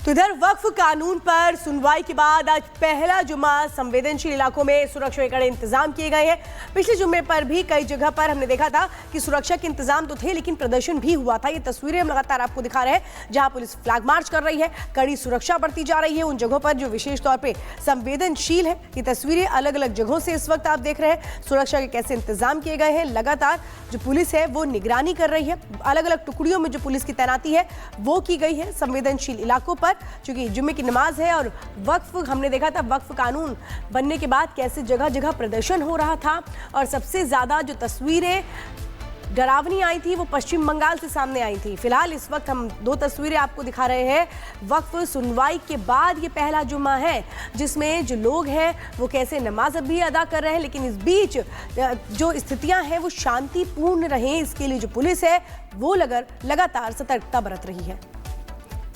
तो इधर वक्फ कानून पर सुनवाई के बाद आज पहला जुमा संवेदनशील इलाकों में सुरक्षा के कड़े इंतजाम किए गए हैं। पिछले जुम्मे पर भी कई जगह पर हमने देखा था कि सुरक्षा के इंतजाम तो थे, लेकिन प्रदर्शन भी हुआ था। ये तस्वीरें हम लगातार आपको दिखा रहे हैं, जहां पुलिस फ्लैग मार्च कर रही है, कड़ी सुरक्षा बढ़ती जा रही है उन जगहों पर जो विशेष तौर पर संवेदनशील है। ये तस्वीरें अलग अलग जगहों से इस वक्त आप देख रहे हैं, सुरक्षा के कैसे इंतजाम किए गए हैं। लगातार जो पुलिस है वो निगरानी कर रही है, अलग अलग टुकड़ियों में जो पुलिस की तैनाती है वो की गई है संवेदनशील इलाकों पर, क्योंकि जुम्मे की नमाज है। और वक्फ हमने देखा था, वक्फ कानून बनने के बाद कैसे जगह जगह प्रदर्शन हो रहा था, और सबसे ज्यादा जो तस्वीरें डरावनी आई थी वो पश्चिम बंगाल से सामने आई थी। फिलहाल इस वक्त हम दो तस्वीरें आपको दिखा रहे हैं। वक्फ सुनवाई के बाद ये पहला जुम्मा है जिसमें जो लोग हैं वो कैसे नमाज भी अदा कर रहे हैं, लेकिन इस बीच जो स्थितियां हैं वो शांतिपूर्ण रहें, इसके लिए जो पुलिस है वो लगातार सतर्कता बरत रही है।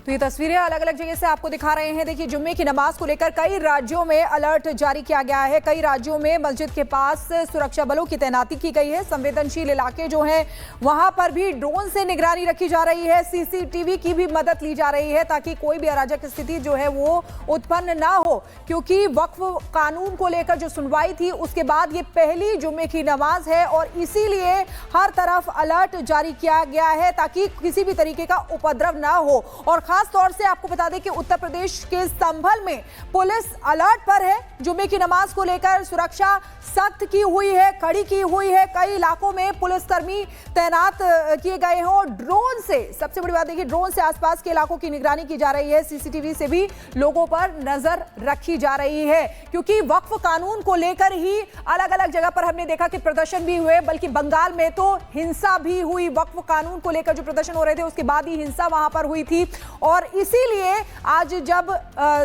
तो ये तस्वीरें अलग अलग जगह से आपको दिखा रहे हैं। देखिए, जुम्मे की नमाज को लेकर कई राज्यों में अलर्ट जारी किया गया है। कई राज्यों में मस्जिद के पास सुरक्षा बलों की तैनाती की गई है। संवेदनशील इलाके जो हैं वहां पर भी ड्रोन से निगरानी रखी जा रही है, सीसीटीवी की भी मदद ली जा रही है ताकि कोई भी अराजक स्थिति जो है वो उत्पन्न ना हो, क्योंकि वक्फ कानून को लेकर जो सुनवाई थी उसके बाद ये पहली जुम्मे की नमाज है और इसीलिए हर तरफ अलर्ट जारी किया गया है ताकि किसी भी तरीके का उपद्रव ना हो। और खास तौर से आपको बता दें कि उत्तर प्रदेश के संभल में पुलिस अलर्ट पर है। जुम्मे की नमाज को लेकर सुरक्षा सख्त की हुई है, कड़ी की हुई है। कई इलाकों में पुलिसकर्मी तैनात किए गए हैं और ड्रोन से, सबसे बड़ी बात देखिए, ड्रोन से आसपास के इलाकों की निगरानी की जा रही है। सीसीटीवी से भी लोगों पर नजर रखी जा रही है, क्योंकि वक्फ कानून को लेकर ही अलग अलग जगह पर हमने देखा कि प्रदर्शन भी हुए, बल्कि बंगाल में तो हिंसा भी हुई। वक्फ कानून को लेकर जो प्रदर्शन हो रहे थे उसके बाद ही हिंसा वहां पर हुई थी। और इसीलिए आज जब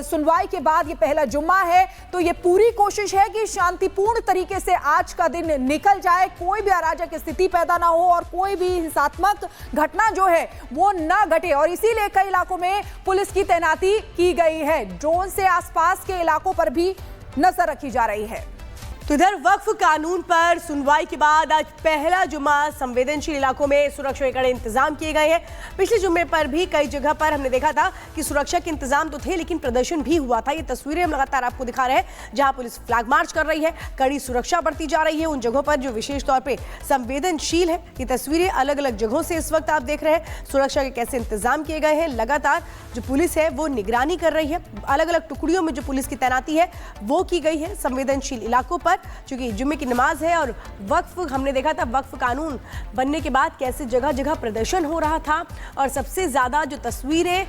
सुनवाई के बाद ये पहला जुम्मा है तो ये पूरी कोशिश है कि शांतिपूर्ण तरीके से आज का दिन निकल जाए, कोई भी अराजक स्थिति पैदा ना हो और कोई भी हिंसात्मक घटना जो है वो ना घटे। और इसीलिए कई इलाकों में पुलिस की तैनाती की गई है। ड्रोन से आसपास के इलाकों पर भी नजर रखी जा रही है। तो इधर वक्फ कानून पर सुनवाई के बाद आज पहला जुमा संवेदनशील इलाकों में सुरक्षा के कड़े इंतजाम किए गए हैं। पिछले जुम्मे पर भी कई जगह पर हमने देखा था कि सुरक्षा के इंतजाम तो थे, लेकिन प्रदर्शन भी हुआ था। ये तस्वीरें हम लगातार आपको दिखा रहे हैं, जहां पुलिस फ्लैग मार्च कर रही है, कड़ी सुरक्षा बढ़ती जा रही है उन जगहों पर जो विशेष तौर पर संवेदनशील है। ये तस्वीरें अलग अलग जगहों से इस वक्त आप देख रहे हैं, सुरक्षा के कैसे इंतजाम किए गए हैं। लगातार जो पुलिस है वो निगरानी कर रही है, अलग अलग टुकड़ियों में जो पुलिस की तैनाती है वो की गई है संवेदनशील इलाकों पर, क्योंकि जुम्मे की नमाज है। और वक्फ हमने देखा था, वक्फ कानून बनने के बाद कैसे जगह जगह प्रदर्शन हो रहा था, और सबसे ज्यादा जो तस्वीरें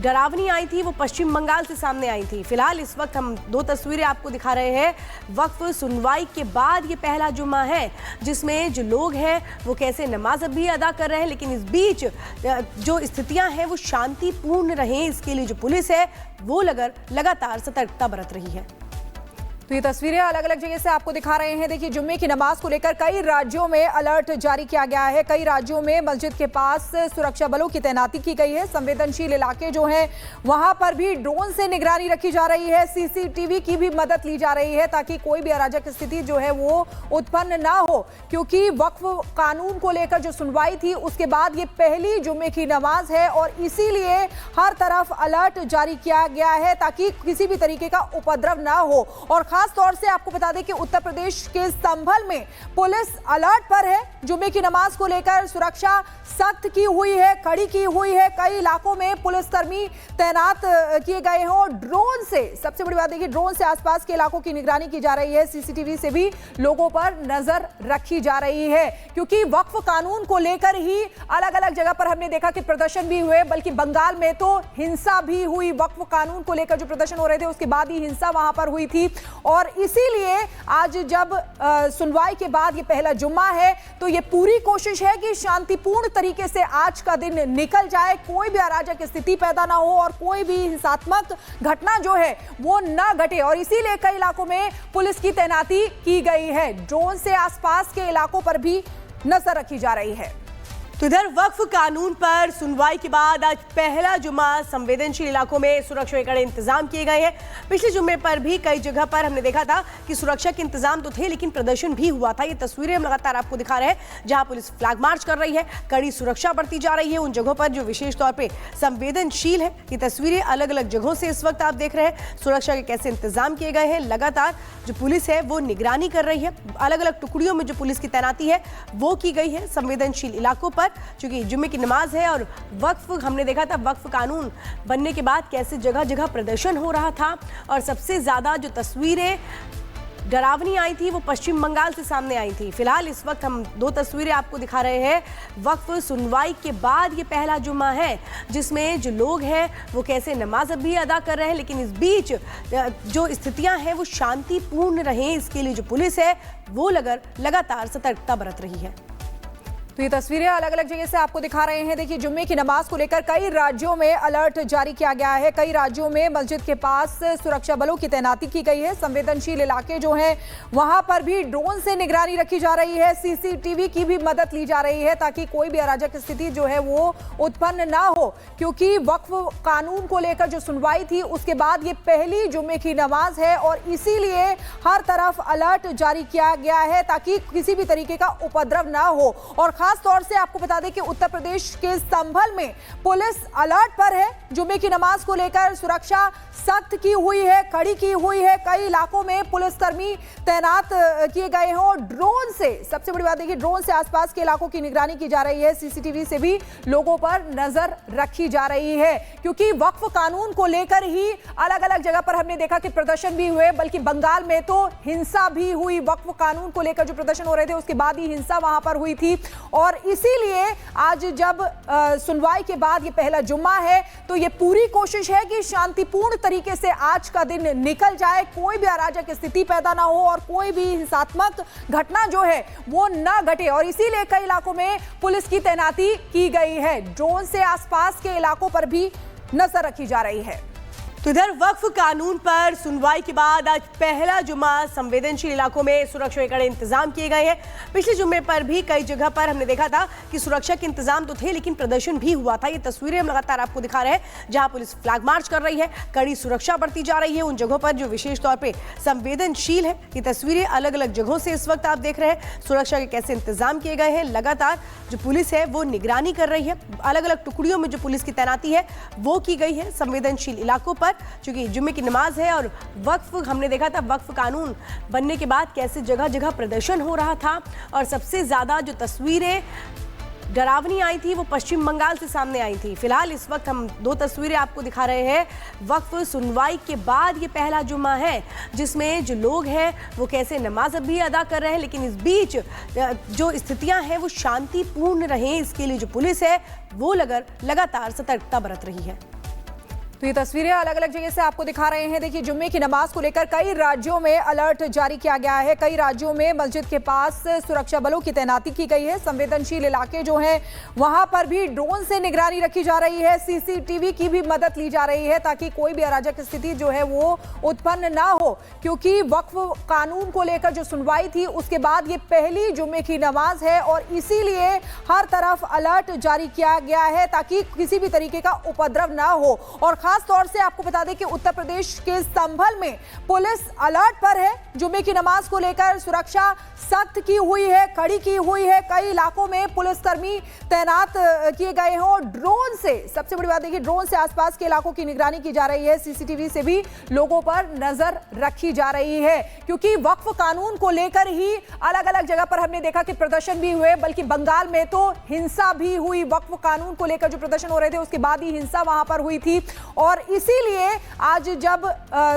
डरावनी आई थी वो पश्चिम बंगाल से सामने आई थी। फिलहाल इस वक्त हम दो तस्वीरें आपको दिखा रहे हैं। वक्फ सुनवाई के बाद ये पहला जुम्मा है जिसमें जो लोग हैं वो कैसे नमाज भी अदा कर रहे हैं, लेकिन इस बीच जो स्थितियां हैं वो शांतिपूर्ण रहें, इसके लिए जो पुलिस है वो लगातार सतर्कता बरत रही है। तो ये तस्वीरें अलग अलग जगह से आपको दिखा रहे हैं। देखिए, जुम्मे की नमाज को लेकर कई राज्यों में अलर्ट जारी किया गया है। कई राज्यों में मस्जिद के पास सुरक्षा बलों की तैनाती की गई है। संवेदनशील इलाके जो हैं वहां पर भी ड्रोन से निगरानी रखी जा रही है, सीसीटीवी की भी मदद ली जा रही है ताकि कोई भी अराजक स्थिति जो है वो उत्पन्न ना हो, क्योंकि वक्फ कानून को लेकर जो सुनवाई थी उसके बाद ये पहली जुम्मे की नमाज है और इसीलिए हर तरफ अलर्ट जारी किया गया है ताकि किसी भी तरीके का उपद्रव ना हो। और खास तौर से आपको बता दें कि उत्तर प्रदेश के संभल में पुलिस अलर्ट पर है। जुम्मे की नमाज को लेकर सुरक्षा सख्त की हुई है, कड़ी की हुई है। कई इलाकों में पुलिसकर्मी तैनात किए गए हैं और ड्रोन से, सबसे बड़ी बात देखिए, ड्रोन से आसपास के इलाकों की निगरानी की जा रही है। सीसीटीवी से भी लोगों पर नजर रखी जा रही है, क्योंकि वक्फ कानून को लेकर ही अलग अलग जगह पर हमने देखा कि प्रदर्शन भी हुए, बल्कि बंगाल में तो हिंसा भी हुई। वक्फ कानून को लेकर जो प्रदर्शन हो रहे थे उसके बाद ही हिंसा वहां पर हुई थी। और इसीलिए आज जब सुनवाई के बाद ये पहला जुम्मा है तो ये पूरी कोशिश है कि शांतिपूर्ण तरीके से आज का दिन निकल जाए, कोई भी अराजक स्थिति पैदा ना हो और कोई भी हिंसात्मक घटना जो है वो ना घटे। और इसीलिए कई इलाकों में पुलिस की तैनाती की गई है। ड्रोन से आसपास के इलाकों पर भी नजर रखी जा रही है। तो इधर वक्फ कानून पर सुनवाई के बाद आज पहला जुमा संवेदनशील इलाकों में सुरक्षा के कड़े इंतजाम किए गए हैं। पिछले जुम्मे पर भी कई जगह पर हमने देखा था कि सुरक्षा के इंतजाम तो थे लेकिन प्रदर्शन भी हुआ था। ये तस्वीरें हम लगातार आपको दिखा रहे हैं जहां पुलिस फ्लैग मार्च कर रही है, कड़ी सुरक्षा बढ़ती जा रही है उन जगहों पर जो विशेष तौर पर संवेदनशील है। ये तस्वीरें अलग अलग जगहों से इस वक्त आप देख रहे हैं सुरक्षा के कैसे इंतजाम किए गए हैं। लगातार जो पुलिस है वो निगरानी कर रही है, अलग अलग टुकड़ियों में जो पुलिस की तैनाती है वो की गई है संवेदनशील इलाकों पर, क्योंकि जुम्मे की नमाज है और वक्फ हमने देखा था वक्फ कानून बनने के बाद कैसे जगह जगह प्रदर्शन हो रहा था। और सबसे ज्यादा जो तस्वीरें डरावनी आई थी वो पश्चिम बंगाल से सामने आई थी। फिलहाल इस वक्त हम दो तस्वीरें आपको दिखा रहे हैं। वक्फ सुनवाई के बाद ये पहला जुम्मा है जिसमें जो लोग हैं वो कैसे नमाज भी अदा कर रहे हैं, लेकिन इस बीच जो स्थितियां हैं वो शांतिपूर्ण रहें इसके लिए जो पुलिस है वो लगातार सतर्कता बरत रही है। तो ये तस्वीरें अलग अलग जगह से आपको दिखा रहे हैं। देखिए, जुम्मे की नमाज को लेकर कई राज्यों में अलर्ट जारी किया गया है। कई राज्यों में मस्जिद के पास सुरक्षा बलों की तैनाती की गई है। संवेदनशील इलाके जो हैं वहां पर भी ड्रोन से निगरानी रखी जा रही है, सीसीटीवी की भी मदद ली जा रही है ताकि कोई भी अराजक स्थिति जो है वो उत्पन्न ना हो, क्योंकि वक्फ कानून को लेकर जो सुनवाई थी उसके बाद ये पहली जुम्मे की नमाज है और इसीलिए हर तरफ अलर्ट जारी किया गया है ताकि किसी भी तरीके का उपद्रव ना हो। और खास तौर से आपको बता दें कि उत्तर प्रदेश के संभल में पुलिस अलर्ट पर है। जुम्मे की नमाज को लेकर सुरक्षा सख्त की हुई है, कड़ी की हुई है। कई इलाकों में पुलिसकर्मी तैनात किए गए हैं और ड्रोन से, सबसे बड़ी बात देखिए, ड्रोन से आसपास के इलाकों की निगरानी की जा रही है। सीसीटीवी से भी लोगों पर नजर रखी जा रही है, क्योंकि वक्फ कानून को लेकर ही अलग अलग जगह पर हमने देखा कि प्रदर्शन भी हुए, बल्कि बंगाल में तो हिंसा भी हुई। वक्फ कानून को लेकर जो प्रदर्शन हो रहे थे उसके बाद ही हिंसा वहां पर हुई थी। और इसीलिए आज जब सुनवाई के बाद ये पहला जुम्मा है तो ये पूरी कोशिश है कि शांतिपूर्ण तरीके से आज का दिन निकल जाए, कोई भी अराजक स्थिति पैदा ना हो और कोई भी हिंसात्मक घटना जो है वो ना घटे। और इसीलिए कई इलाकों में पुलिस की तैनाती की गई है। ड्रोन से आसपास के इलाकों पर भी नजर रखी जा रही है। तो इधर वक्फ कानून पर सुनवाई के बाद आज पहला जुमा संवेदनशील इलाकों में सुरक्षा के कड़े इंतजाम किए गए हैं। पिछले जुम्मे पर भी कई जगह पर हमने देखा था कि सुरक्षा के इंतजाम तो थे लेकिन प्रदर्शन भी हुआ था। ये तस्वीरें हम लगातार आपको दिखा रहे हैं जहां पुलिस फ्लैग मार्च कर रही है, कड़ी सुरक्षा बढ़ती जा रही है उन जगहों पर जो विशेष तौर पर संवेदनशील है। ये तस्वीरें अलग अलग जगहों से इस वक्त आप देख रहे हैं सुरक्षा के कैसे इंतजाम किए गए हैं। लगातार जो पुलिस है वो निगरानी कर रही है, अलग अलग टुकड़ियों में जो पुलिस की तैनाती है वो की गई है संवेदनशील इलाकों पर, क्योंकि जुम्मे की नमाज है और वक्फ हमने देखा था वक्फ कानून बनने के बाद कैसे जगह जगह प्रदर्शन हो रहा था। और सबसे ज्यादा जो तस्वीरें डरावनी आई थी वो पश्चिम बंगाल से सामने आई थी। फिलहाल इस वक्त हम दो तस्वीरें आपको दिखा रहे हैं। वक्फ सुनवाई के बाद ये पहला जुम्मा है जिसमें जो लोग हैं वो कैसे नमाज भी अदा कर रहे हैं, लेकिन इस बीच जो स्थितियां हैं वो शांतिपूर्ण रहें इसके लिए जो पुलिस है वो लगातार सतर्कता बरत रही है। तो ये तस्वीरें अलग अलग जगह से आपको दिखा रहे हैं। देखिए, जुम्मे की नमाज को लेकर कई राज्यों में अलर्ट जारी किया गया है। कई राज्यों में मस्जिद के पास सुरक्षा बलों की तैनाती की गई है। संवेदनशील इलाके जो हैं वहां पर भी ड्रोन से निगरानी रखी जा रही है, सीसीटीवी की भी मदद ली जा रही है ताकि कोई भी अराजक स्थिति जो है वो उत्पन्न ना हो, क्योंकि वक्फ कानून को लेकर जो सुनवाई थी उसके बाद ये पहली जुम्मे की नमाज है और इसीलिए हर तरफ अलर्ट जारी किया गया है ताकि किसी भी तरीके का उपद्रव ना हो। और खास तौर से आपको बता दें कि उत्तर प्रदेश के संभल में पुलिस अलर्ट पर है। जुम्मे की नमाज को लेकर सुरक्षा सख्त की हुई है, कड़ी की हुई है। कई इलाकों में पुलिसकर्मी तैनात किए गए हैं और ड्रोन से, सबसे बड़ी बात देखिए, ड्रोन से आसपास के इलाकों की निगरानी की जा रही है। सीसीटीवी से भी लोगों पर नजर रखी जा रही है, क्योंकि वक्फ कानून को लेकर ही अलग अलग जगह पर हमने देखा कि प्रदर्शन भी हुए, बल्कि बंगाल में तो हिंसा भी हुई। वक्फ कानून को लेकर जो प्रदर्शन हो रहे थे उसके बाद ही हिंसा वहां पर हुई थी। और इसीलिए आज जब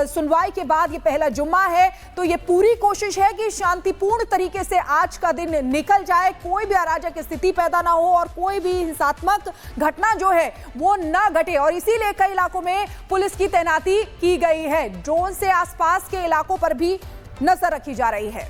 सुनवाई के बाद ये पहला जुम्मा है तो ये पूरी कोशिश है कि शांतिपूर्ण तरीके से आज का दिन निकल जाए, कोई भी अराजक स्थिति पैदा ना हो और कोई भी हिंसात्मक घटना जो है वो ना घटे। और इसीलिए कई इलाकों में पुलिस की तैनाती की गई है। ड्रोन से आसपास के इलाकों पर भी नजर रखी जा रही है।